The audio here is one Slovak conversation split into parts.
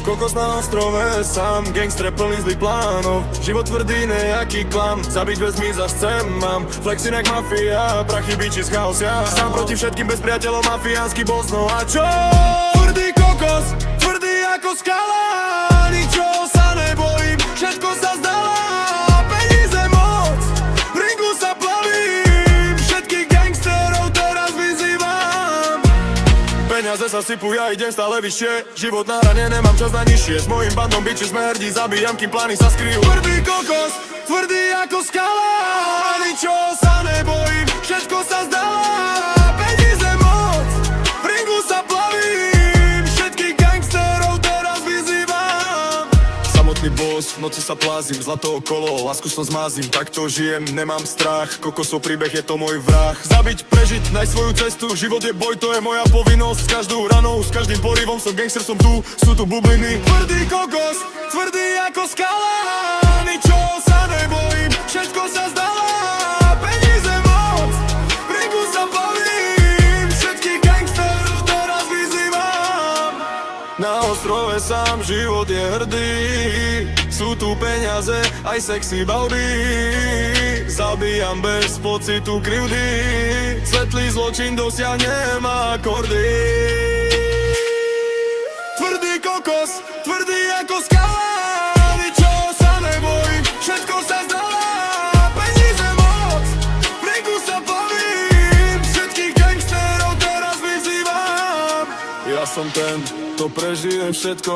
kokos na ostrove sám, gangster plný zlých plánov. Život tvrdý, nejaký klam, zabiť bez mi zas chcem. Mám flexin jak mafia, prachy biči z chaosia. Sám proti všetkým bez priateľov, mafiánsky boss, no a čo? Tvrdý kokos, tvrdý ako skala. Ničo sa nebojím, všetko sa zdala. Peníze moc, v ringu sa plavím. Všetkých gangsterov teraz vyzývam. Peniaze sa sypú, ja idem stále vyššie. Život na hrane, nemám čas na nižšie. S mojím bandom biči sme hrdí, zabíjam, kým plány sa skryjú. Tvrdý kokos, tvrdý ako skala. Ničo sa nebojím, všetko sa zdala. Peníze moc, v ringu sa plavím. Všetkých gangsterov teraz vyzývam. Samotný boss, v noci sa plázim, zlato okolo, lásku som zmázim. Takto žijem, nemám strach, kokosov príbeh je to môj vrah. Zabiť, prežiť, nájsť svoju cestu, život je boj, to je moja povinnosť. S každou ranou, s každým porivom, som gangster, som tu, sú tu bubliny. Tvrdý kokos, tvrdý ako skala. Ničo sa nebojím, všetko sa zdala. Peníze moc, v ringu sa plavím. Všetkých gangsterov teraz vyzývam. Na ostrove sám, život je hrdý. Sú tu peniaze, aj sexy balby. Zabíjam bez pocitu krivdy. Svetlý zločin dosiahnem akordy. Tvrdý kokos, tvrdý ako skala. Ničo sa nebojím, všetko sa zdala. Peníze moc, v ringu sa plavím. Všetkých gangsterov teraz vyzývam. Ja som ten, to prežije všetko.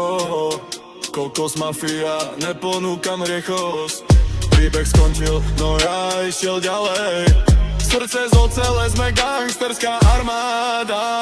Kokos mafia, neponúkam riechos. Príbeh skončil, no ja išiel ďalej. Srdce z ocele, sme gangsterská armáda.